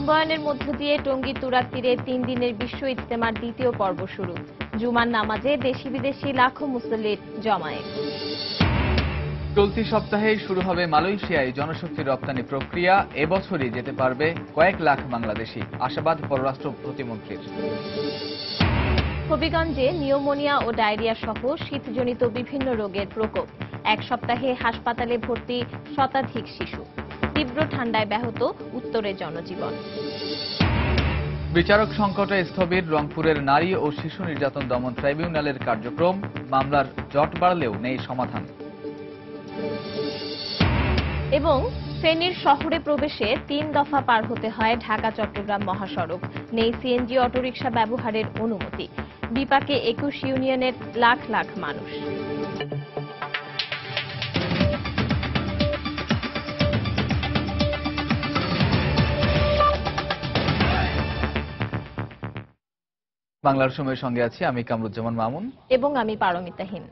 আম্বয়ানের মধ্য দিয়ে টঙ্গী তুরাগ তীরে 3 দিনের বিশ্ব ইজতেমার দ্বিতীয় পর্ব শুরু। জুমার নামাজে দেশি বিদেশি লাখো মুসল্লির জমায়েত। চলতি সপ্তাহেই শুরু হবে মালয়েশিয়ায় জনশক্তি রপ্তানি প্রক্রিয়া। এবছরই যেতে পারবে কয়েক লাখ বাংলাদেশি, আশাবাদ পররাষ্ট্র প্রতিমন্ত্রীর। হবিগঞ্জে নিউমোনিয়া ও ডায়রিয়া সহ শীতজনিত বিভিন্ন রোগের প্রকোপ। এক সপ্তাহে হাসপাতালে ভর্তি শতাধিক শিশু। তীব্র ঠান্ডায় ব্যাহত উত্তরের জনজীবন। বিচারক সংকটে স্থবির রংপুরের নারী ও শিশু নির্যাতন দমন ট্রাইব্যুনালের কার্যক্রম। মামলার জট বাড়লেও নেই সমাধান। এবং ফেনীর শহরে প্রবেশে 3 দফা পার হতে হয় ঢাকা চট্টগ্রাম মহাসড়ক। নেই সিএনজি অটোরিকশা ব্যবহারের অনুমতি। বিপাকে 21 ইউনিয়নের লাখ লাখ মানুষ। বাংলার সময়ের সঙ্গে আছি আমি কামরুজ্জামান মামুন এবং আমি পারমিতাহীন।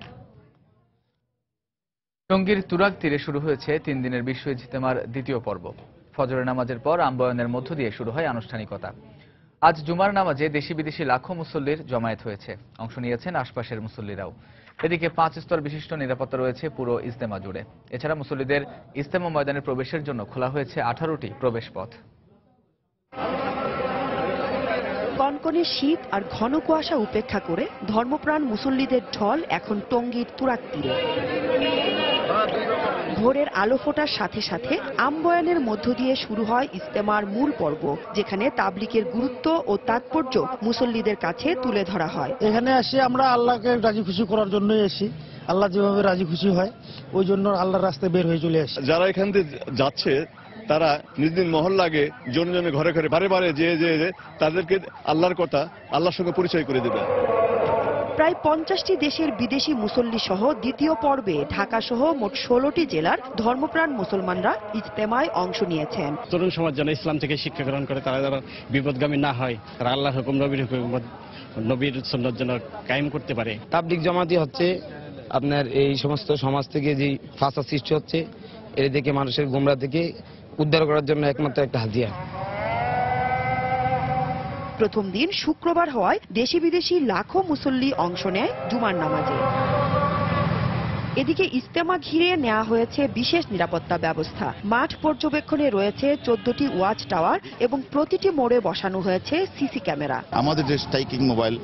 টঙ্গীর তুরাগ তীরে শুরু হয়েছে 3 দিনের বিশ্ব ইজতেমার দ্বিতীয় পর্ব। ফজরের নামাজের পর আম্বয়ানের মধ্য দিয়ে শুরু হয় আনুষ্ঠানিকতা। আজ জুমার নামাজে দেশি বিদেশি লাখো মুসল্লির জমায়েত হয়েছে। অংশ নিয়েছেন আশপাশের মুসল্লিরাও। এদিকে 5 স্তর বিশিষ্ট নিরাপত্তা রয়েছে পুরো ইজতেমা জুড়ে। এছাড়া মুসল্লিদের ইজতেমা ময়দানে প্রবেশের জন্য খোলা হয়েছে 18টি প্রবেশ পথ। কনকনে শীত আর ঘন কুয়াশা উপেক্ষা করে ধর্মপ্রাণ মুসল্লিদের ঢল এখন টঙ্গীর তুরাগ তীরে। ভোরের আলো ফোটার সাথে সাথে আম্বয়ানের মধ্য দিয়ে শুরু হয় ইজতেমার মূল পর্ব, যেখানে তাবলিগের গুরুত্ব ও তাৎপর্য মুসল্লিদের কাছে তুলে ধরা হয়। এখানে আসি আমরা আল্লাহকে রাজি খুশি করার জন্যই এসি। আল্লাহ যেভাবে রাজি খুশি হয় ওই জন্য আল্লাহর রাস্তায় বের হয়ে চলে আসি। যারা এখান থেকে যাচ্ছে তারা নিজ নিজ মহল্লাকে জনে জনে ঘরে ঘরে বারে বারে যে তাদেরকে আল্লাহর কথা আল্লাহর সঙ্গে পরিচয় করে দেবে। প্রায় 50টি দেশের বিদেশি মুসল্লি সহ দ্বিতীয় পর্বে ঢাকা সহ মোট 16টি জেলার ধর্মপ্রাণ মুসলমানরা ইজতেমায় অংশ নিয়েছেন। তরুণ সমাজ যেন ইসলাম থেকে শিক্ষা গ্রহণ করে, তারা যেন বিপদগামী না হয়, তারা আল্লাহর হুকুম নবীর সুন্নাত যেন কায়েম করতে পারে। তাবলিগ জামাতি হচ্ছে আপনার এই সমস্ত সমাজ থেকে যে ফাসাদ সৃষ্টি হচ্ছে এর থেকে মানুষের গোমরা থেকে উদ্ধার করার জন্য একমাত্র একটা হাতিয়ার। প্রথম দিন শুক্রবার হওয়ায় দেশি বিদেশি লাখো মুসল্লি অংশ নেয় জুমার নামাজে। এদিকে ইজতেমা ঘিরে নেওয়া হয়েছে বিশেষ নিরাপত্তা ব্যবস্থা। মাঠ পর্যবেক্ষণে রয়েছে 14টি ওয়াচ টাওয়ার এবং প্রতিটি মোড়ে বসানো হয়েছে সিসি ক্যামেরা। আমাদের যে স্ট্রাইকিং মোবাইল,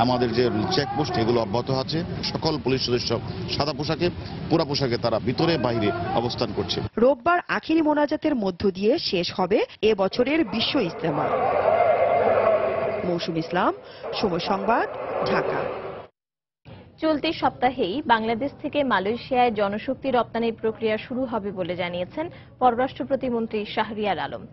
আমাদের যে চেকপোস্ট, এগুলো অব্যাহত আছে। সকল পুলিশ সদস্য সাদা পোশাকে, পুরা পোশাকে তারা ভিতরে বাইরে অবস্থান করছে। রোববার আখিরি মোনাজাতের মধ্য দিয়ে শেষ হবে এ বছরের বিশ্ব ইজতেমা। মৌসুম ইসলাম, সময় সংবাদ, ঢাকা। চলতি সপ্তাহেই বাংলাদেশ থেকে মালয়েশিয়ায় জনশক্তি রপ্তানির প্রক্রিয়া শুরু হবে বলে জানিয়েছেন পররাষ্ট্র প্রতিমন্ত্রী শাহরিয়ার আলম।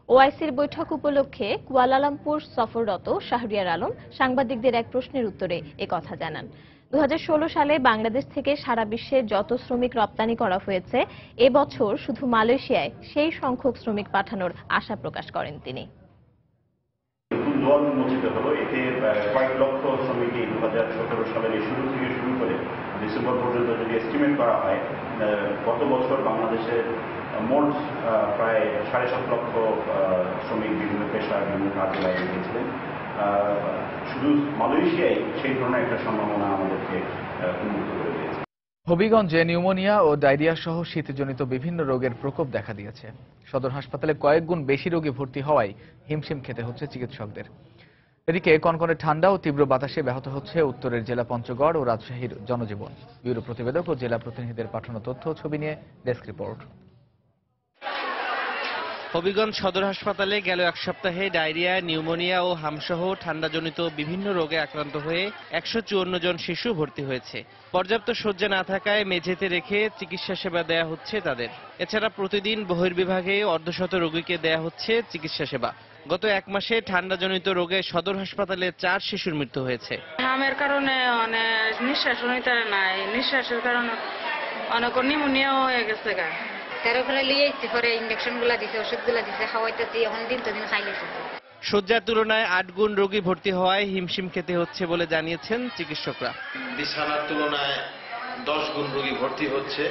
ওআইসির বৈঠক উপলক্ষে কুয়ালালামপুর সফররত শাহরিয়ার আলম সাংবাদিকদের এক প্রশ্নের উত্তরে একথা জানান। 2016 সালে বাংলাদেশ থেকে সারা বিশ্বে যত শ্রমিক রপ্তানি করা হয়েছে, এবছর শুধু মালয়েশিয়ায় সেই সংখ্যক শ্রমিক পাঠানোর আশা প্রকাশ করেন তিনি। উন্মোচিত হলো। এতে কয়েক লক্ষ শ্রমিকই 2017 সালের শুরু থেকে শুরু করে ডিসেম্বর পর্যন্ত যদি এস্টিমেট করা হয়, গত বছর বাংলাদেশের মোট প্রায় 7.5 লক্ষ শ্রমিক বিভিন্ন পেশা বিভিন্ন কাজে লাগিয়ে দিয়েছিলেন। শুধু মালয়েশিয়ায় সেই ধরনের একটা সম্ভাবনা আমাদেরকে উন্মুক্ত করে দিয়েছে। হবিগঞ্জে নিউমোনিয়া ও ডায়রিয়া সহ শীতজনিত বিভিন্ন রোগের প্রকোপ দেখা দিয়েছে। সদর হাসপাতালে কয়েক গুণ বেশি রোগী ভর্তি হওয়ায় হিমশিম খেতে হচ্ছে চিকিৎসকদের। এদিকে কনকনে ঠান্ডা ও তীব্র বাতাসে ব্যাহত হচ্ছে উত্তরের জেলা পঞ্চগড় ও রাজশাহীর জনজীবন। ব্যুরো প্রতিবেদক ও জেলা প্রতিনিধিদের পাঠানো তথ্য ও ছবি নিয়ে ডেস্ক রিপোর্ট। হবিগঞ্জ সদর হাসপাতালে গেল এক সপ্তাহে ডায়রিয়া, নিউমোনিয়া ও হামসহ ঠান্ডাজনিত বিভিন্ন রোগে আক্রান্ত হয়ে 154 জন শিশু ভর্তি হয়েছে। পর্যাপ্ত শয্যা না থাকায় মেঝেতে রেখে চিকিৎসা সেবা দেয়া হচ্ছে তাদের। এছাড়া প্রতিদিন বহির্বিভাগে অর্ধশত রোগীকে দেয়া হচ্ছে চিকিৎসা সেবা। গত এক মাসে ঠান্ডাজনিত রোগে সদর হাসপাতালে 4 শিশুর মৃত্যু হয়েছে। হামের কারণে অনেক নিঃশ্বাস নিতে নাই, নিঃশ্বাসের কারণে অনেক নিউমোনিয়া হয়ে গেছে। শয্যার তুলনায় 8 গুণ রোগী ভর্তি হওয়ায় হিমশিম খেতে হচ্ছে বলে জানিয়েছেন চিকিৎসকরা। বিছানার তুলনায় 10 গুণ রোগী ভর্তি হচ্ছে,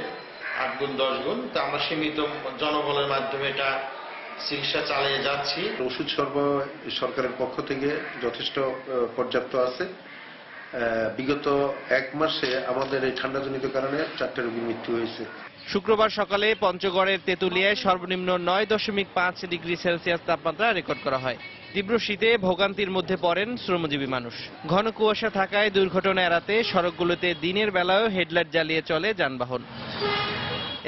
8 গুণ 10 গুণ। তো আমরা সীমিত জনবলের মাধ্যমে এটা চিকিৎসা চালিয়ে যাচ্ছি। ওষুধ সরবরাহ সরকারের পক্ষ থেকে যথেষ্ট পর্যাপ্ত আছে। বিগত 1 মাসে আমাদের এই ঠান্ডাজনিত কারণে 4টে রোগীর মৃত্যু হয়েছে। শুক্রবার সকালে পঞ্চগড়ের তেঁতুলিয়ায় সর্বনিম্ন 9.5 ডিগ্রি সেলসিয়াস তাপমাত্রা রেকর্ড করা হয়। তীব্র শীতে ভোগান্তির মধ্যে পড়েন শ্রমজীবী মানুষ। ঘন কুয়াশা থাকায় দুর্ঘটনা এড়াতে সড়কগুলোতে দিনের বেলায়ও হেডলাইট জ্বালিয়ে চলে যানবাহন।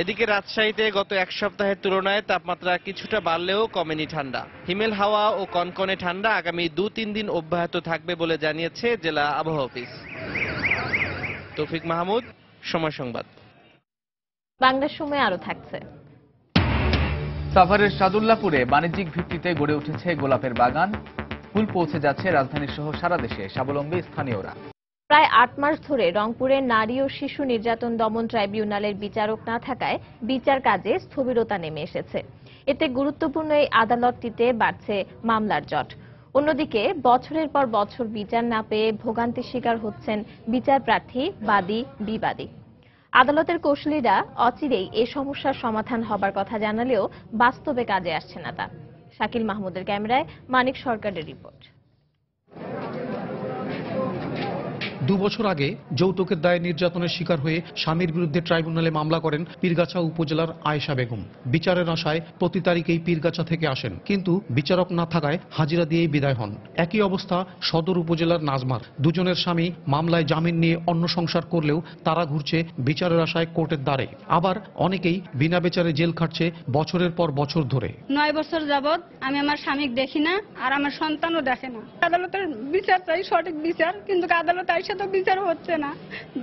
এদিকে রাজশাহীতে গত 1 সপ্তাহের তুলনায় তাপমাত্রা কিছুটা বাড়লেও কমেনি ঠান্ডা। হিমেল হাওয়া ও কনকনে ঠান্ডা আগামী 2-3 দিন অব্যাহত থাকবে বলে জানিয়েছে জেলা আবহাওয়া অফিস। তৌফিক মাহমুদ, সময় সংবাদ। বাংলার সময় আরো থাকছে। সাভারের সাদুল্লাপুরে বাণিজ্যিক ভিত্তিতে গড়ে উঠেছে গোলাপের বাগান। ফুল পৌঁছে যাচ্ছে রাজধানী সহ সারা দেশে স্বাবলম্বী স্থানীয়রা। প্রায় 8 মাস ধরে রংপুরে নারী ও শিশু নির্যাতন দমন ট্রাইব্যুনালের বিচারক না থাকায় বিচার কাজে স্থবিরতা নেমে এসেছে। এতে গুরুত্বপূর্ণ এই আদালতটিতে বাড়ছে মামলার জট। অন্যদিকে বছরের পর বছর বিচার না পেয়ে ভোগান্তির শিকার হচ্ছেন বিচার প্রার্থী, বাদী, বিবাদী। আদালতের কৌশলীরা অচিরেই এ সমস্যার সমাধান হবার কথা জানালেও বাস্তবে কাজে আসছে না তা। শাকিল মাহমুদের ক্যামেরায় মানিক সরকারের রিপোর্ট। 2 বছর আগে যৌতুকের দায়ে নির্যাতনের শিকার হয়ে স্বামীর বিরুদ্ধে ট্রাইব্যুনালে মামলা করেন পীরগাছা উপজেলার আয়েশা বেগম। বিচারের আশায় প্রতি তারিখেই পীরগাছা থেকে আসেন, কিন্তু বিচারক না থাকায় হাজিরা দিয়েই বিদায় হন। একই অবস্থা সদর উপজেলার নাজমার। দুজনের স্বামী মামলায় জামিন নিয়ে অন্য সংসার করলেও তারা ঘুরছে বিচারের আশায় কোর্টের দ্বারে। আবার অনেকেই বিনা বিচারে জেল খাটছে বছরের পর বছর ধরে। 9 বছর যাবৎ আমি আমার স্বামী দেখি না, আর আমার সন্তানও দেখে না। আদালতের বিচার চাই, সঠিক বিচার, কিন্তু আদালত আইসা তো বিচার হচ্ছে না।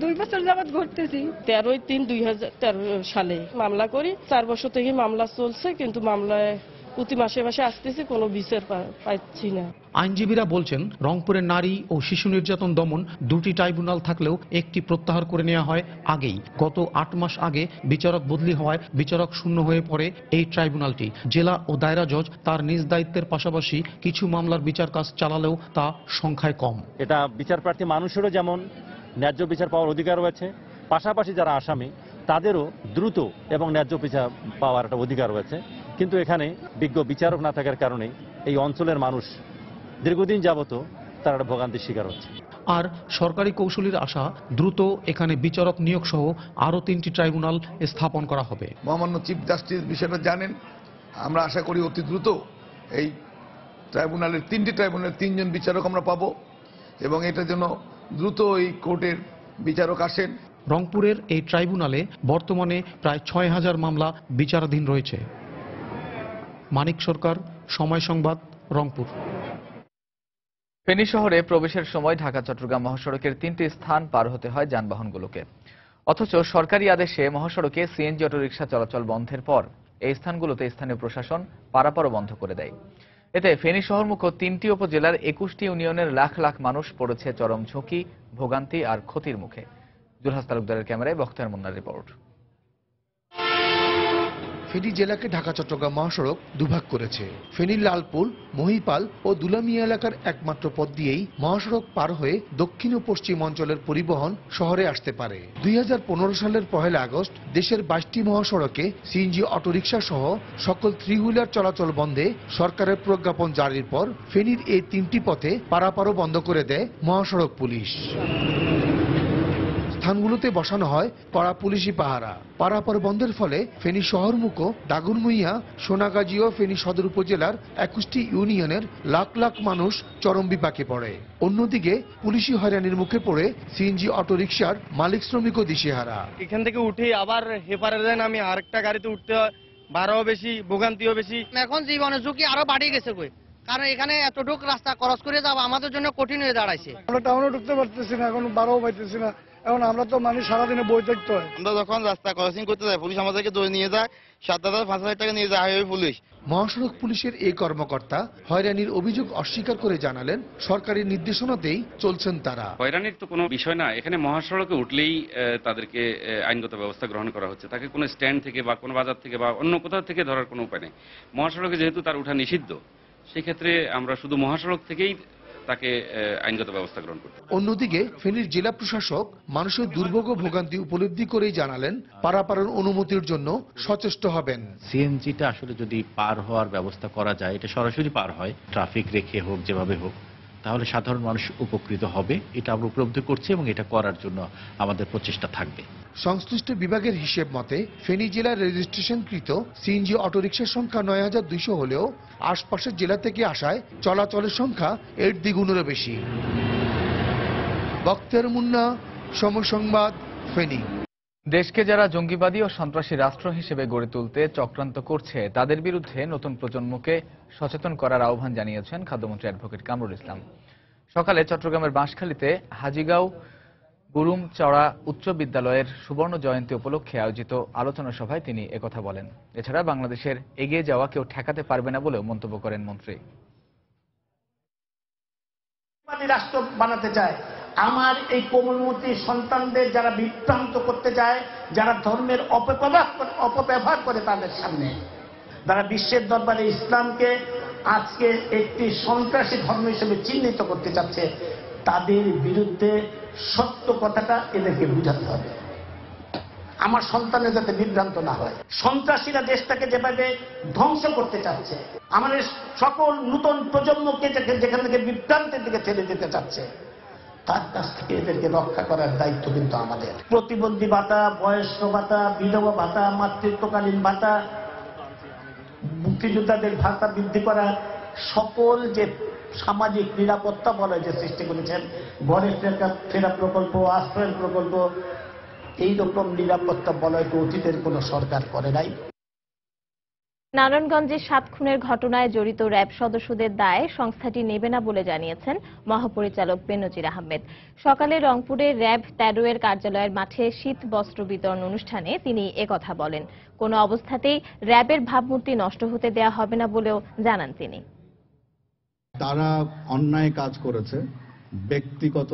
2 বছর যাবৎ ঘুরতেছি। 13/3/2013 সালে মামলা করি। 4 বছর থেকে মামলা চলছে, কিন্তু মামলায় প্রতি মাসে মাসে আসতেছে, কোনো বিচার পাচ্ছি না। আইনজীবীরা বলছেন, রংপুরের নারী ও শিশু নির্যাতন দমন 2টি ট্রাইব্যুনাল থাকলেও একটি প্রত্যাহার করে নেওয়া হয় আগেই। গত 8 মাস আগে বিচারক বদলি হওয়ায় বিচারক শূন্য হয়ে পড়ে এই ট্রাইব্যুনালটি। জেলা ও দায়রা জজ তার নিজ দায়িত্বের পাশাপাশি কিছু মামলার বিচার কাজ চালালেও তা সংখ্যায় কম। এটা বিচার প্রার্থী মানুষেরও যেমন ন্যায্য বিচার পাওয়ার অধিকার রয়েছে, পাশাপাশি যারা আসামি তাদেরও দ্রুত এবং ন্যায্য বিচার পাওয়ার একটা অধিকার রয়েছে। কিন্তু এখানে বিজ্ঞ বিচারক না থাকার কারণে এই অঞ্চলের মানুষ দীর্ঘদিন যাবত তারা ভোগান্তির শিকার হচ্ছে। আর সরকারি কৌশলীর আশা, দ্রুত এখানে বিচারক নিয়োগ সহ আরো 3টি ট্রাইব্যুনাল স্থাপন করা হবে। মহামান্য চিফ জাস্টিস বিষয়টা জানেন। আমরা আশা করি অতি দ্রুত এই ট্রাইব্যুনালের 3টি ট্রাইব্যুনালের 3 জন বিচারক আমরা পাবো, এবং এটার জন্য দ্রুত এই কোর্টের বিচারক আসেন। রংপুরের এই ট্রাইব্যুনালে বর্তমানে প্রায় 6000 মামলা বিচারাধীন রয়েছে। মানিক সরকার, সময় সংবাদ, রংপুর। ফেনী শহরে প্রবেশের সময় ঢাকা চট্টগ্রাম মহাসড়কের 3টি স্থান পার হতে হয় যানবাহনগুলোকে। অথচ সরকারি আদেশে মহাসড়কে সিএনজি অটোরিকশা চলাচল বন্ধের পর এই স্থানগুলোতে স্থানীয় প্রশাসন পারাপারও বন্ধ করে দেয়। এতে ফেনী শহরমুখ 3টি উপজেলার 21টি ইউনিয়নের লাখ লাখ মানুষ পড়েছে চরম ঝুঁকি, ভোগান্তি আর ক্ষতির মুখে। জুলহাস তালুকদারের ক্যামেরায় বখতিয়ার মুন্নার রিপোর্ট। ফেনী জেলাকে ঢাকা চট্টগ্রাম মহাসড়ক দুভাগ করেছে। ফেনীর লালপুল, মহিপাল ও দুলামিয়া এলাকার একমাত্র পথ দিয়েই মহাসড়ক পার হয়ে দক্ষিণ ও পশ্চিম অঞ্চলের পরিবহন শহরে আসতে পারে। 2015 সালের 1 আগস্ট দেশের 22টি মহাসড়কে সিএনজি অটোরিকশা সহ সকল 3 হুইলার চলাচল বন্ধে সরকারের প্রজ্ঞাপন জারির পর ফেনীর এই 3টি পথে পারাপারও বন্ধ করে দেয় মহাসড়ক পুলিশ। স্থানগুলোতে বসানো হয় কড়া পুলিশি পাহারা। পারাপার বন্ধের ফলে ফেনী শহরমুখ দাগনভূঞা, সোনাগাজী ও ফেনী সদর উপজেলার 21টি ইউনিয়নের লাখ লাখ মানুষ চরম বিপাকে পড়ে। অন্যদিকে পুলিশি হয়রানির মুখে পড়ে সিএনজি অটোরিকশার মালিক শ্রমিকও দিশেহারা। এখান থেকে উঠে আবার হেপারে দেন, আমি আরেকটা গাড়িতে উঠতে হয়, ভাড়াও বেশি, ভোগান্তিও বেশি। এখন জীবনের ঝুঁকি আরো বাড়িয়ে গেছে, কারণ এখানে এতটুকু রাস্তা ক্রস করে যাওয়া আমাদের জন্য কঠিন হয়ে দাঁড়াইছে। আমরা টাউনে ঢুকতে পারতেছি না, এখন ভাড়াও পাইতেছি না। এখন আমরা তো মানে সারাদিনে বই দেখতে হয়। আমরা যখন রাস্তা ক্রসিং করতে যাই, পুলিশ আমাদেরকে ধরে নিয়ে যায়, 7,000-5,000 টাকা নিয়ে যায় হাইওয়ে পুলিশ। মহাসড়ক পুলিশের এই কর্মকর্তা হয়রানির অভিযোগ অস্বীকার করে জানালেন, সরকারি নির্দেশনাতেই চলছেন তারা। হয়রানির তো কোনো বিষয় না, এখানে মহাসড়কে উঠলেই তাদেরকে আইনগত ব্যবস্থা গ্রহণ করা হচ্ছে। তাকে কোনো স্ট্যান্ড থেকে বা কোনো বাজার থেকে বা অন্য কোথাও থেকে ধরার কোনো উপায় নেই। মহাসড়কে যেহেতু তার উঠা নিষিদ্ধ, সেক্ষেত্রে আমরা শুধু মহাসড়ক থেকেই তাকে আইনগত ব্যবস্থা গ্রহণ করতে হবে। অন্যদিকে ফেনীর জেলা প্রশাসক মানুষের দুর্ভোগ ও ভোগান্তি উপলব্ধি করেই জানালেন পারাপারের অনুমতির জন্য সচেষ্ট হবেন। সিএনজিটা আসলে যদি পার হওয়ার ব্যবস্থা করা যায়, এটা সরাসরি পার হয়, ট্রাফিক রেখে হোক যেভাবে হোক, তাহলে সাধারণ মানুষ উপকৃত হবে। এটা আমরা উপলব্ধি করছি এবং এটা করার জন্য আমাদের প্রচেষ্টা থাকবে। সংশ্লিষ্ট বিভাগের হিসেব মতে ফেনী জেলার রেজিস্ট্রেশনকৃত সিএনজি অটোরিকশার সংখ্যা ৯,২০০ হলেও আশপাশের জেলা থেকে আসায় চলাচলের সংখ্যা এর দ্বিগুণেরও বেশি। বক্তের মুন্না, সময় সংবাদ, ফেনী। দেশকে যারা জঙ্গিবাদী ও সন্ত্রাসী রাষ্ট্র হিসেবে গড়ে তুলতে চক্রান্ত করছে তাদের বিরুদ্ধে নতুন প্রজন্মকে সচেতন করার আহ্বান জানিয়েছেন খাদ্যমন্ত্রী অ্যাডভোকেট কামরুল ইসলাম। সকালে চট্টগ্রামের বাঁশখালীতে হাজিগাঁও বুরুমচড়া উচ্চ বিদ্যালয়ের সুবর্ণ জয়ন্তী উপলক্ষে আয়োজিত আলোচনা সভায় তিনি একথা বলেন। এছাড়া বাংলাদেশের এগিয়ে যাওয়া কেউ ঠেকাতে পারবে না বলেও মন্তব্য করেন মন্ত্রী। রাষ্ট্র বানাতে চায়, আমার এই কোমলমতি সন্তানদের যারা বিভ্রান্ত করতে চায়, যারা ধর্মের অপব্যবহার করে তাদের সামনে, যারা বিশ্বের দরবারে ইসলামকে আজকে একটি সন্ত্রাসী ধর্ম হিসেবে চিহ্নিত করতে চাচ্ছে, তাদের বিরুদ্ধে সত্য কথাটা এদেরকে বুঝাতে হবে। আমার সন্তানের যাতে বিভ্রান্ত না হয়। সন্ত্রাসীরা দেশটাকে যেভাবে ধ্বংস করতে চাচ্ছে, আমাদের সকল নতুন প্রজন্মকে যেখান থেকে বিভ্রান্তের দিকে ঠেলে দিতে চাচ্ছে, তার কাছ থেকে এদেরকে রক্ষা করার দায়িত্ব কিন্তু আমাদের। প্রতিবন্ধী ভাতা, বয়স্ক ভাতা, বিধবা ভাতা, মাতৃত্বকালীন ভাতা, মুক্তিযোদ্ধাদের ভাতা বৃদ্ধি করা, সকল যে সামাজিক নিরাপত্তা বলয় যে সৃষ্টি করেছেন, ঘরে ফেরা প্রকল্প, আশ্রয়ের প্রকল্প, এইরকম নিরাপত্তা বলয় তো অতীতের কোন সরকার করে নাই। নারায়ণগঞ্জে 7 খুনের ঘটনায় জড়িত র্যাব সদস্যদের দায় সংস্থাটি নেবে না বলে জানিয়েছেন মহাপরিচালক বেনজির আহমেদ। সকালে রংপুরে র্যাব 13 এর কার্যালয়ের মাঠে শীত বস্ত্র বিতরণ অনুষ্ঠানে তিনি একথা বলেন। কোনো অবস্থাতেই র্যাবের ভাবমূর্তি নষ্ট হতে দেয়া হবে না বলেও জানান তিনি। তারা অন্যায় কাজ করেছে ব্যক্তিগত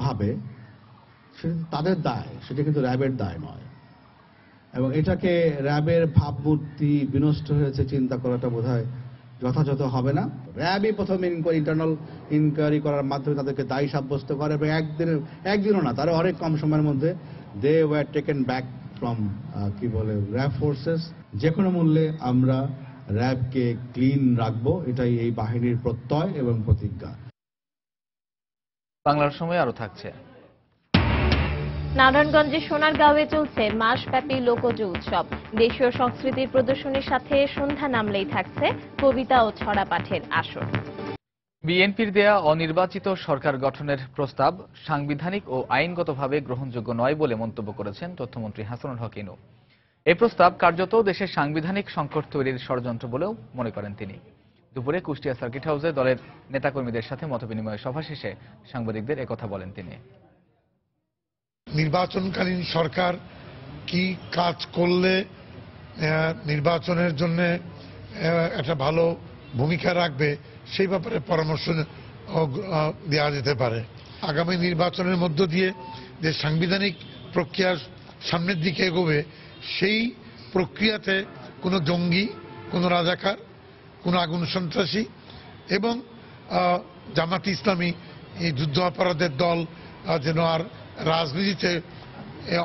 ভাবে, তাদের দায়, সেটা কিন্তু র্যাবের দায় নয়। এবং এটাকে র্যাবের ভাবমূর্তি বিনষ্ট হয়েছে চিন্তা করাটা বোধহয় যথাযথ হবে না। র্যাবই প্রথম ইন্টারনাল ইনকোয়ারি করার মাধ্যমে তাদেরকে দায়ী সাব্যস্ত করে এবং একদিনও না, তারা অনেক কম সময়ের মধ্যে they were taken back from RAB forces. যে কোনো মূল্যে আমরা র্যাবকে ক্লিন রাখবো, এটাই এই বাহিনীর প্রত্যয় এবং প্রতিজ্ঞা। বাংলার সময় আরো থাকছে। নারায়ণগঞ্জের সোনারগাঁওয়ে চলছে মাসব্যাপী লোকজ উৎসব। দেশীয় সংস্কৃতির প্রদর্শনীর সাথে সন্ধ্যা নামলেই থাকছে কবিতা ও ছড়া পাঠের আসর। বিএনপির দেয়া অনির্বাচিত সরকার গঠনের প্রস্তাব সাংবিধানিক ও আইনগতভাবে গ্রহণযোগ্য নয় বলে মন্তব্য করেছেন তথ্যমন্ত্রী হাসানুল হক ইনু। এই প্রস্তাব কার্যত দেশের সাংবিধানিক সংকট তৈরির ষড়যন্ত্র বলেও মনে করেন তিনি। দুপুরে কুষ্টিয়া সার্কিট হাউসে দলের নেতাকর্মীদের সাথে মতবিনিময় সভা শেষে সাংবাদিকদের একথা বলেন তিনি। নির্বাচনকালীন সরকার কি কাজ করলে নির্বাচনের জন্য একটা ভালো ভূমিকা রাখবে সেই ব্যাপারে পরামর্শ দেওয়া যেতে পারে। আগামী নির্বাচনের মধ্য দিয়ে যে সাংবিধানিক প্রক্রিয়া সামনের দিকে এগোবে, সেই প্রক্রিয়াতে কোনো জঙ্গি, কোনো রাজাকার, কোনো আগুন সন্ত্রাসী এবং জামাত ইসলামী এই যুদ্ধ অপরাধের দল যেন আর রাজনীতিতে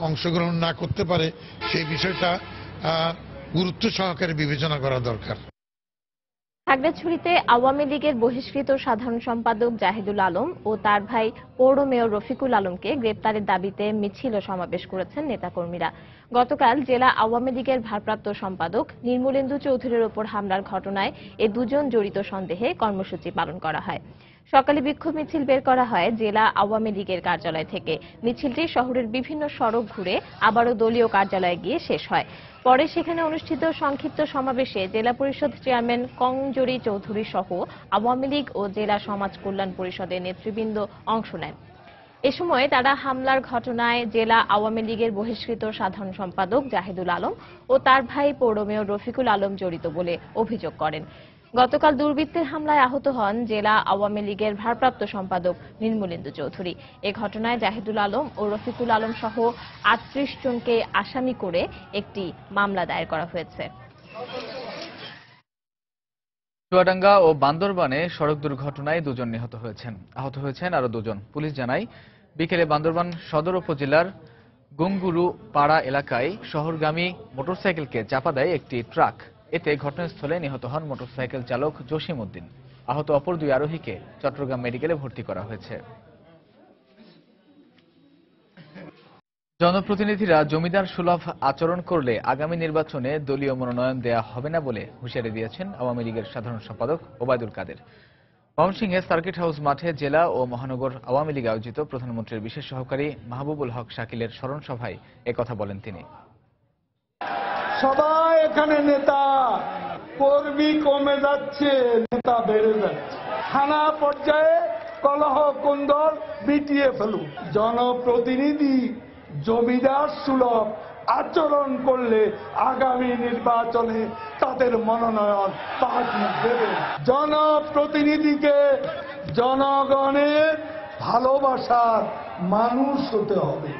অংশগ্রহণ না করতে পারে, সেই বিষয়টা গুরুত্ব সহকারে বিবেচনা করা দরকার। খাগড়াছড়িতে আওয়ামী লীগের বহিষ্কৃত সাধারণ সম্পাদক জাহিদুল আলম ও তার ভাই পৌর মেয়র রফিকুল আলমকে গ্রেপ্তারের দাবিতে মিছিল ও সমাবেশ করেছেন নেতাকর্মীরা। গতকাল জেলা আওয়ামী লীগের ভারপ্রাপ্ত সম্পাদক নির্মলেন্দু চৌধুরীর ওপর হামলার ঘটনায় এ দুজন জড়িত সন্দেহে কর্মসূচি পালন করা হয়। সকালে বিক্ষোভ মিছিল বের করা হয় জেলা আওয়ামী লীগের কার্যালয় থেকে। মিছিলটি শহরের বিভিন্ন সড়ক ঘুরে আবারও দলীয় কার্যালয়ে গিয়ে শেষ হয়। পরে সেখানে অনুষ্ঠিত সংক্ষিপ্ত সমাবেশে জেলা পরিষদ চেয়ারম্যান কংজরি চৌধুরী সহ আওয়ামী লীগ ও জেলা সমাজ কল্যাণ পরিষদের নেতৃবৃন্দ অংশ নেন। এ সময় তারা হামলার ঘটনায় জেলা আওয়ামী লীগের বহিষ্কৃত সাধারণ সম্পাদক জাহিদুল আলম ও তার ভাই পৌর মেয়র রফিকুল আলম জড়িত বলে অভিযোগ করেন। গতকাল দুর্বৃত্তের হামলায় আহত হন জেলা আওয়ামী লীগের ভারপ্রাপ্ত সম্পাদক নির্মলেন্দু চৌধুরী। এ ঘটনায় জাহিদুল আলম ও রফিকুল আলম সহ 38 জনকে আসামি করে একটি মামলা দায়ের করা হয়েছে। চুয়াডাঙ্গা ও বান্দরবানে সড়ক দুর্ঘটনায় 2 জন নিহত হয়েছেন, আহত হয়েছেন আরো 2 জন। পুলিশ জানায়, বিকেলে বান্দরবান সদর উপজেলার গুঙ্গুরু পাড়া এলাকায় শহরগামী মোটরসাইকেলকে চাপা দেয় একটি ট্রাক। এতে ঘটনাস্থলে নিহত হন মোটরসাইকেল চালক জসিম উদ্দিন। আহত অপর 2 আরোহীকে চট্টগ্রাম মেডিকেলে ভর্তি করা হয়েছে। জনপ্রতিনিধিরা জমিদার সুলভ আচরণ করলে আগামী নির্বাচনে দলীয় মনোনয়ন দেয়া হবে না বলে হুঁশিয়ারি দিয়েছেন আওয়ামী লীগের সাধারণ সম্পাদক ওবায়দুল কাদের। ময়মনসিংহে সার্কিট হাউস মাঠে জেলা ও মহানগর আওয়ামী লীগ আয়োজিত প্রধানমন্ত্রীর বিশেষ সহকারী মাহবুবুল হক শাকিলের স্মরণ সভায় একথা বলেন তিনি। সবাই এখানে নেতা, কর্মী কমে যাচ্ছে, নেতা বেড়ে যাচ্ছে। থানা পর্যায়ে কলহ কুন্দর মিটিয়ে ফেলুন। জনপ্রতিনিধি জমিদার সুলভ আচরণ করলে আগামী নির্বাচনে তাদের মনোনয়ন পার্টি দেবে। জনপ্রতিনিধিকে জনগণের ভালোবাসার মানুষ হতে হবে।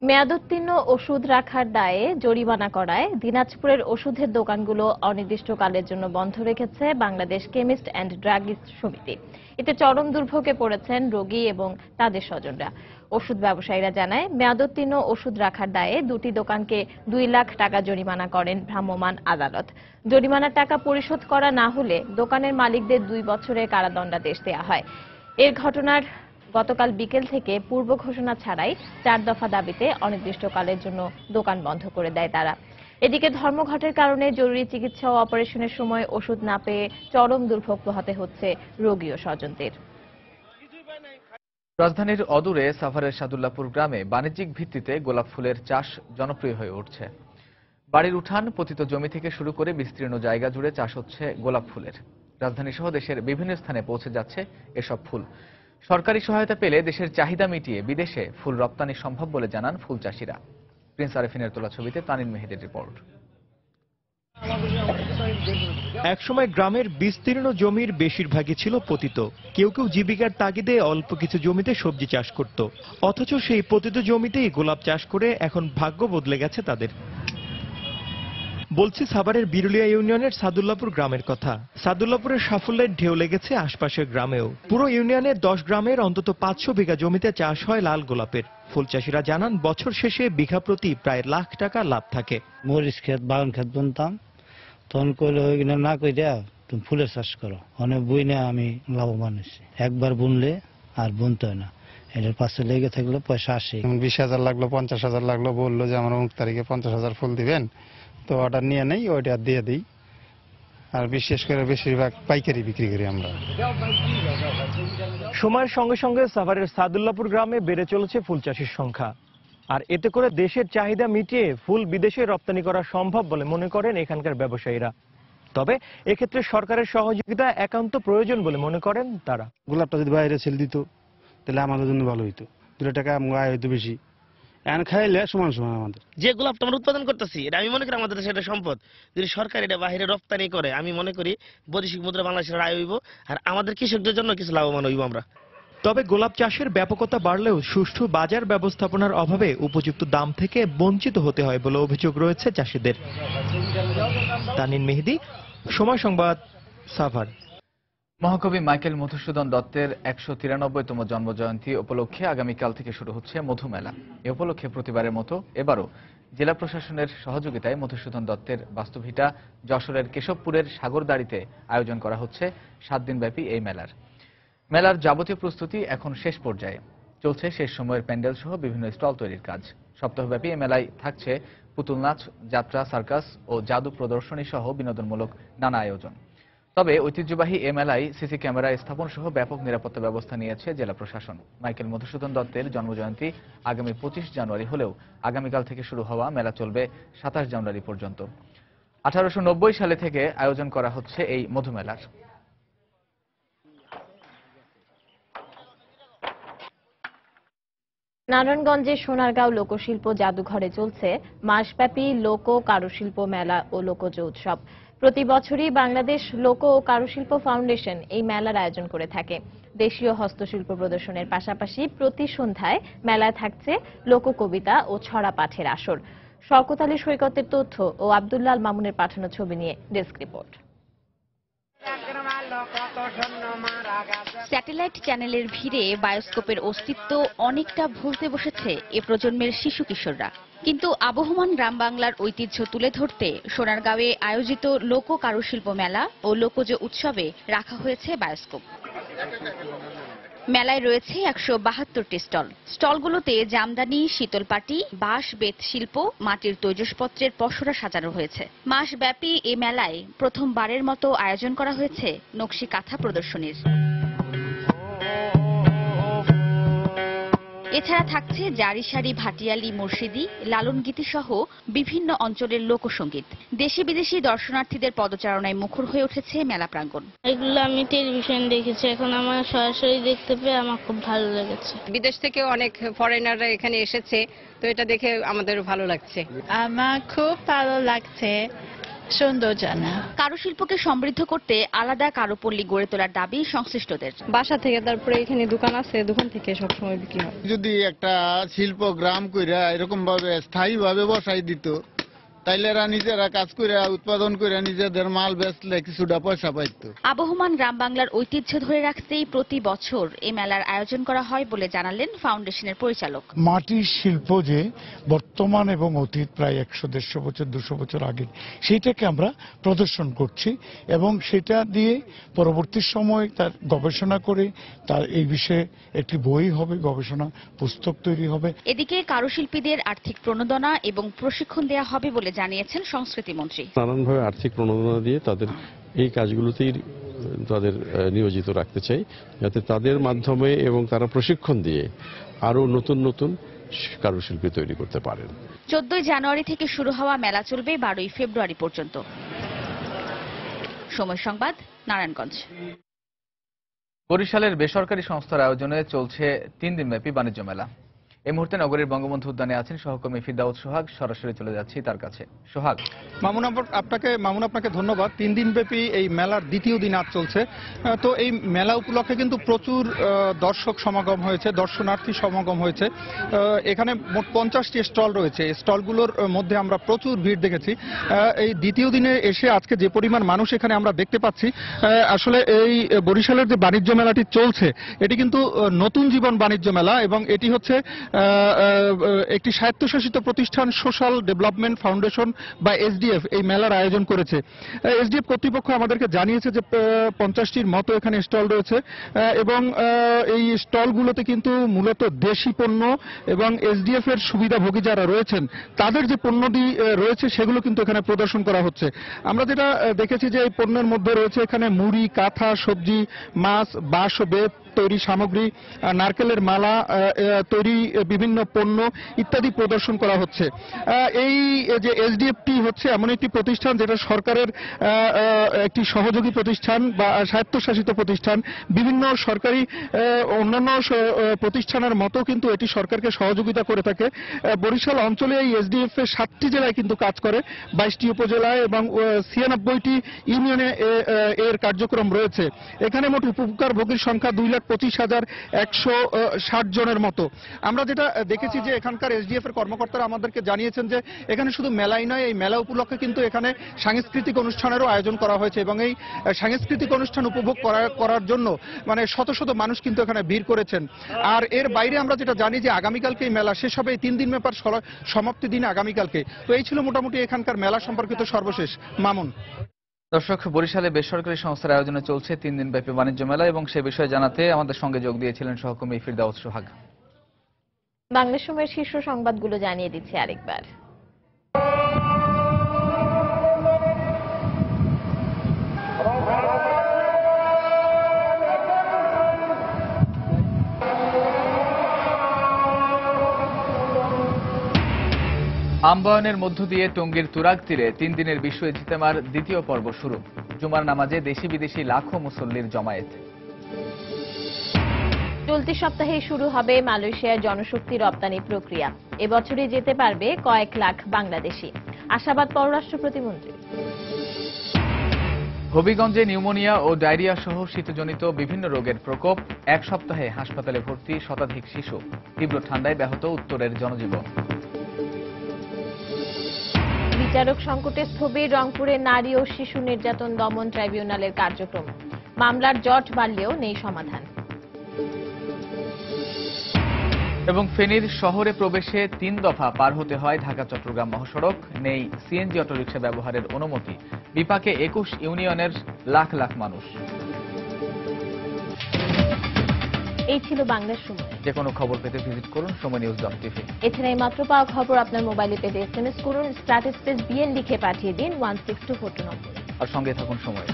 মেয়াদোত্তীর্ণ ওষুধ রাখার দায়ে জরিমানা করায় দিনাজপুরের ওষুধের দোকানগুলো অনির্দিষ্টকালের জন্য বন্ধ রেখেছে বাংলাদেশ কেমিস্ট অ্যান্ড ড্রাগিস্ট সমিতি। এতে চরম দুর্ভোগে পড়েছেন রোগী এবং তাদের স্বজনরা। ওষুধ ব্যবসায়ীরা জানায়, মেয়াদোত্তীর্ণ ওষুধ রাখার দায়ে 2টি দোকানকে 2 লাখ টাকা জরিমানা করেন ভ্রাম্যমাণ আদালত। জরিমানার টাকা পরিশোধ করা না হলে দোকানের মালিকদের 2 বছরের কারাদণ্ডাদেশ দেওয়া হয়। এর ঘটনার গতকাল বিকেল থেকে পূর্ব ঘোষণা ছাড়াই 4 দফা দাবিতে অনির্দিষ্টকালের জন্য দোকান বন্ধ করে দেয় তারা। এদিকে ধর্মঘটের কারণে জরুরি চিকিৎসা ও অপারেশনের সময় ওষুধ না পেয়ে চরম দুর্ভোগ পোহাতে হচ্ছে রোগী ও স্বজনদের। রাজধানীর অদূরে সাভারের সাদুল্লাপুর গ্রামে বাণিজ্যিক ভিত্তিতে গোলাপ ফুলের চাষ জনপ্রিয় হয়ে উঠছে। বাড়ির উঠান, পতিত জমি থেকে শুরু করে বিস্তীর্ণ জায়গা জুড়ে চাষ হচ্ছে গোলাপ ফুলের। রাজধানী সহ দেশের বিভিন্ন স্থানে পৌঁছে যাচ্ছে এসব ফুল। সরকারি সহায়তা পেলে দেশের চাহিদা মিটিয়ে বিদেশে ফুল রপ্তানি সম্ভব বলে জানান ফুল চাষিরা। প্রিন্স আরেফিনের তোলা ছবিতে তানিন মেহেদির রিপোর্ট। একসময় গ্রামের বিস্তীর্ণ জমির বেশিরভাগই ছিল পতিত। কেউ কেউ জীবিকার তাগিদে অল্প কিছু জমিতে সবজি চাষ করত, অথচ সেই পতিত জমিতেই গোলাপ চাষ করে এখন ভাগ্য বদলে গেছে তাদের। বলছি সাভারের বিরুলিয়া ইউনিয়নের সাদুল্লাপুর গ্রামের কথা। সাদুল্লাপুরের সাফল্যের ঢেউ লেগেছে আশপাশের গ্রামেও। পুরো ইউনিয়নের 10 গ্রামের অন্তত 500 বিঘা জমিতে চাষ হয় লাল গোলাপের। ফুল চাষিরা জানান, বছর শেষে বিঘা প্রতি প্রায় লাখ টাকা লাভ থাকে। মরিচ ক্ষেত, বাগান ক্ষেত বুনতাম, তখন কইলে ওইগুলো না কইরা তুমি ফুলের চাষ করো। অনেক বুনে আমি লাভবান হয়েছি। একবার বুনলে আর বুনতে হয় না, এটার পাশে লেগে থাকলে পয়সা আসে। 20,000 লাগলো, 50,000 লাগলো, বললো যে আমার অমুক তারিখে 50,000 ফুল দিবেন, তো অর্ডার নিয়ে নেই, ওইটা দিয়ে দিই। আর বিশেষ করে বেশিরভাগ পাইকারি বিক্রি করি আমরা। সময়ের সঙ্গে সঙ্গে সাভারের সাদুল্লাপুর গ্রামে বেড়ে চলেছে ফুল চাষির সংখ্যা। আর এতে করে দেশের চাহিদা মিটিয়ে ফুল বিদেশে রপ্তানি করা সম্ভব বলে মনে করেন এখানকার ব্যবসায়ীরা। তবে এক্ষেত্রে সরকারের সহযোগিতা একান্ত প্রয়োজন বলে মনে করেন তারা। গোলাপটা যদি বাইরে সেল দিত তাহলে আমাদের জন্য ভালো হইতো, 2 টাকা আয় হইতো বেশি। এখন খাইলে সমান সমান আমাদের যে গোলাপটা আমরা উৎপাদন করতেছি, এটা আমি মনে করি আমাদের দেশের একটা সম্পদ। যদি সরকার এটা বাইরে রপ্তানি করে, আমি মনে করি বৈদেশিক মুদ্রা বাংলাদেশের আয় হইব, আর আমাদের কৃষকদের জন্য কিছু লাভবান হইব আমরা। তবে গোলাপ চাষের ব্যাপকতা বাড়লেও সুষ্ঠু বাজার ব্যবস্থাপনার অভাবে উপযুক্ত দাম থেকে বঞ্চিত হতে হয় বলে অভিযোগ রয়েছে চাষিদের। তানিন মেহেদি, সময় সংবাদ, সাভার। মহাকবি মাইকেল মধুসূদন দত্তের 193তম জন্মজয়ন্তী উপলক্ষে আগামীকাল থেকে শুরু হচ্ছে মধুমেলা। এ উপলক্ষে প্রতিবারের মতো এবারও জেলা প্রশাসনের সহযোগিতায় মধুসূদন দত্তের বাস্তভিটা যশোরের কেশবপুরের সাগরদাড়িতে আয়োজন করা হচ্ছে 7 দিনব্যাপী এই মেলার। মেলার যাবতীয় প্রস্তুতি এখন শেষ পর্যায়ে। চলছে শেষ সময়ের প্যান্ডেল সহ বিভিন্ন স্টল তৈরির কাজ। সপ্তাহব্যাপী এ মেলায় থাকছে পুতুল নাচ, যাত্রা, সার্কাস ও জাদু প্রদর্শনী সহ বিনোদনমূলক নানা আয়োজন। তবে ঐতিহ্যবাহী এ মেলায় সিসি ক্যামেরা স্থাপন সহ ব্যাপক নিরাপত্তা ব্যবস্থা নিয়েছে জেলা প্রশাসন। মাইকেল মধুসূদন দত্তের জন্মজয়ন্তী আগামী 25 জানুয়ারি হলেও আগামীকাল থেকে শুরু হওয়া মেলা চলবে 27 জানুয়ারি পর্যন্ত। 1890 সালে থেকে আয়োজন করা হচ্ছে এই মধুমেলার। নারায়ণগঞ্জের সোনারগাঁও লোকশিল্প জাদুঘরে চলছে মাসব্যাপী লোক কারুশিল্প মেলা ও লোকজ উৎসব। প্রতি বছরই বাংলাদেশ লোক ও কারুশিল্প ফাউন্ডেশন এই মেলার আয়োজন করে থাকে। দেশীয় হস্তশিল্প প্রদর্শনের পাশাপাশি প্রতি সন্ধ্যায় মেলায় থাকছে লোককবিতা ও ছড়া পাঠের আসর। শওকত আলী সৈকতের তথ্য ও আব্দুল্লাল মামুনের পাঠানো ছবি নিয়ে ডেস্ক রিপোর্ট। স্যাটেলাইট চ্যানেলের ভিড়ে বায়োস্কোপের অস্তিত্ব অনেকটা ভুলতে বসেছে এ প্রজন্মের শিশু কিশোররা। কিন্তু আবহমান গ্রাম বাংলার ঐতিহ্য তুলে ধরতে সোনারগাঁওয়ে আয়োজিত লোক কারুশিল্প মেলা ও লোকজ উৎসবে রাখা হয়েছে বায়োস্কোপ। মেলায় রয়েছে 172টি স্টল। স্টলগুলোতে জামদানি, শীতলপাটি, বাঁশ, বেত শিল্প, মাটির তৈজসপত্রের পসরা সাজানো হয়েছে। মাসব্যাপী এ মেলায় প্রথমবারের মতো আয়োজন করা হয়েছে নকশি কাঁথা প্রদর্শনীর। এছাড়া থাকছে জারিসারি, ভাটিয়ালি, মুর্শিদি, লালন গীতি সহ বিভিন্ন অঞ্চলের লোকসঙ্গীত। দেশি বিদেশি দর্শনার্থীদের পদচারণায় মুখর হয়ে উঠেছে মেলা প্রাঙ্গণ। এগুলো আমি টেলিভিশন দেখেছি, এখন আমার সরাসরি দেখতে পেয়ে আমার খুব ভালো লেগেছে। বিদেশ থেকে অনেক ফরেনাররা এখানে এসেছে, তো এটা দেখে আমাদেরও ভালো লাগছে। আমার খুব ভালো লাগছে, সুন্দর জানা। কারুশিল্পকে সমৃদ্ধ করতে আলাদা কারুপল্লী গড়ে তোলার দাবি সংশ্লিষ্টদের। বাসা থেকে তারপরে এখানে দোকান আছে, দোকান থেকে সবসময় বিক্রি হয়। যদি একটা শিল্প গ্রাম কইরা এরকম ভাবে স্থায়ী ভাবে বসাই দিত, তাইলে এরা নিজেরা কাজ করে উৎপাদন করে নিজেদের মাল বেচলে কিছুটা পয়সা পাইত। আবহমান গ্রাম বাংলার ঐতিহ্য ধরে রাখতেই প্রতি বছর এই মেলার আয়োজন করা হয় বলে জানালেন ফাউন্ডেশনের পরিচালক। মাটির শিল্প যে বর্তমান এবং অতীত প্রায় 100-150 বছর 200 বছর আগে, সেইটাকে আমরা প্রদর্শন করছি এবং সেটা দিয়ে পরবর্তী সময় তার গবেষণা করে তার এই বিষয়ে একটি বই হবে, গবেষণা পুস্তক তৈরি হবে। এদিকে কারুশিল্পীদের আর্থিক প্রণোদনা এবং প্রশিক্ষণ দেওয়া হবে বলে জানিয়েছেন সংস্কৃতি মন্ত্রী। নানানভাবে আর্থিক প্রণোদনা দিয়ে তাদের এই কাজগুলোতেই তাদের নিয়োজিত রাখতে চাই, যাতে তাদের মাধ্যমে এবং তারা প্রশিক্ষণ দিয়ে আরো নতুন নতুন কারুশিল্পী তৈরি করতে পারেন। 14 জানুয়ারি থেকে শুরু হওয়া মেলা চলবে 12 ফেব্রুয়ারি পর্যন্ত। সময় সংবাদ, নারায়ণগঞ্জ। বরিশালের বেসরকারি সংস্থার আয়োজনে চলছে 3 দিনব্যাপী বাণিজ্য মেলা। এই মুহূর্তে নগরীর বঙ্গবন্ধু উদ্যানে আছেন সহকর্মী ফিরদাউস সোহাগ। সরাসরি চলে যাচ্ছি তার কাছে। সোহাগ। মামুন, আপনাকে ধন্যবাদ। 3 দিনব্যাপী এই মেলার দ্বিতীয় দিন আজ চলছে। তো এই মেলা উপলক্ষে কিন্তু প্রচুর দর্শক সমাগম হয়েছে, দর্শনার্থী সমাগম হয়েছে। এখানে মোট 50টি স্টল রয়েছে। স্টলগুলোর মধ্যে আমরা প্রচুর ভিড় দেখেছি। এই দ্বিতীয় দিনে এসে আজকে যে পরিমাণ মানুষ এখানে আমরা দেখতে পাচ্ছি, আসলে এই বরিশালের যে বাণিজ্য মেলাটি চলছে এটি কিন্তু নতুন জীবন বাণিজ্য মেলা এবং এটি হচ্ছে একটি স্বায়ত্তশাসিত প্রতিষ্ঠান সোশ্যাল ডেভেলপমেন্ট ফাউন্ডেশন বা এসডিএফ এই মেলার আয়োজন করেছে। এসডিএফ কর্তৃপক্ষ আমাদেরকে জানিয়েছে যে 50টির মতো এখানে স্টল রয়েছে এবং এই স্টলগুলোতে কিন্তু মূলত দেশি পণ্য এবং এসডিএফ এর সুবিধাভোগী যারা রয়েছেন তাদের যে পণ্যটি রয়েছে সেগুলো কিন্তু এখানে প্রদর্শন করা হচ্ছে। আমরা যেটা দেখেছি যে এই পণ্যের মধ্যে রয়েছে এখানে মুড়ি, কাঁথা, সবজি, মাছ, বাঁশ ও বেত তৈরি সামগ্রী, নারকেলের মালা তৈরি বিভিন্ন পণ্য ইত্যাদি প্রদর্শন করা হচ্ছে। এই যে এসডিএফটি হচ্ছে এমন একটি প্রতিষ্ঠান যেটা সরকারের একটি সহযোগী প্রতিষ্ঠান বা স্বায়ত্তশাসিত প্রতিষ্ঠান। বিভিন্ন সরকারি অন্যান্য প্রতিষ্ঠানের মতো কিন্তু এটি সরকারকে সহযোগিতা করে থাকে। বরিশাল অঞ্চলে এই এসডিএফ 7টি জেলায় কিন্তু কাজ করে, 22টি উপজেলায় এবং 96টি ইউনিয়নে এর কার্যক্রম রয়েছে। এখানে মোট উপকারভোগীর সংখ্যা 2,25,160 জনের মতো। আমরা যেটা দেখেছি যে এখানকার এসডিএফ এর কর্মকর্তারা আমাদেরকে জানিয়েছেন যে এখানে শুধু মেলাই নয়, এই মেলা উপলক্ষে কিন্তু এখানে সাংস্কৃতিক অনুষ্ঠানেরও আয়োজন করা হয়েছে এবং এই সাংস্কৃতিক অনুষ্ঠান উপভোগ করার জন্য মানে শত শত মানুষ কিন্তু এখানে ভিড় করেছেন। আর এর বাইরে আমরা যেটা জানি যে আগামীকালকে এই মেলা শেষ হবে, এই 3 দিন ব্যাপার সমাপ্তি দিন আগামীকালকে। তো এই ছিল মোটামুটি এখানকার মেলা সম্পর্কিত সর্বশেষ। মামুন। দর্শক, বরিশালে বেসরকারি সংস্থার আয়োজনে চলছে 3 দিনব্যাপী বাণিজ্য মেলা এবং সে বিষয়ে জানাতে আমাদের সঙ্গে যোগ দিয়েছিলেন সহকর্মী ফিরদাউস সোহাগ। বাংলা সময়ের শীর্ষ সংবাদগুলো জানিয়ে দিচ্ছি আরেকবার। আমবায়নের মধ্য দিয়ে টঙ্গীর তুরাগ তীরে 3 দিনের বিশ্ব ইজতেমার দ্বিতীয় পর্ব শুরু। জুমার নামাজে দেশি বিদেশি লাখো মুসল্লির জমায়েত। চলতি সপ্তাহে শুরু হবে মালয়েশিয়ার জনশক্তি রপ্তানি প্রক্রিয়া। এবছরই যেতে পারবে কয়েক লাখ বাংলাদেশি, আশাবাদ পররাষ্ট্র প্রতিমন্ত্রী। হবিগঞ্জে নিউমোনিয়া ও ডায়রিয়া সহ শীতজনিত বিভিন্ন রোগের প্রকোপ, 1 সপ্তাহে হাসপাতালে ভর্তি শতাধিক শিশু। তীব্র ঠান্ডায় ব্যাহত উত্তরের জনজীবন। বিচারক সংকটে স্থবির রংপুরে নারী ও শিশু নির্যাতন দমন ট্রাইব্যুনালের কার্যক্রম। মামলার জট বাড়লেও নেই সমাধান। এবং ফেনীর শহরে প্রবেশে 3 দফা পার হতে হয় ঢাকা চট্টগ্রাম মহাসড়ক, নেই সিএনজি অটোরিকশা ব্যবহারের অনুমতি। বিপাকে 21 ইউনিয়নের লাখ লাখ মানুষ। এই ছিল বাংলার সময়। যে কোনো খবর পেতে ভিজিট করুন সময়নিউজ.টিভি। এছাড়া মাত্র পাওয়া খবর আপনার মোবাইলে পেতে SMS করুন, স্টার্ট স্পেস BN লিখে পাঠিয়ে দিন 16242 নম্বরে। আর সঙ্গে থাকুন সময়।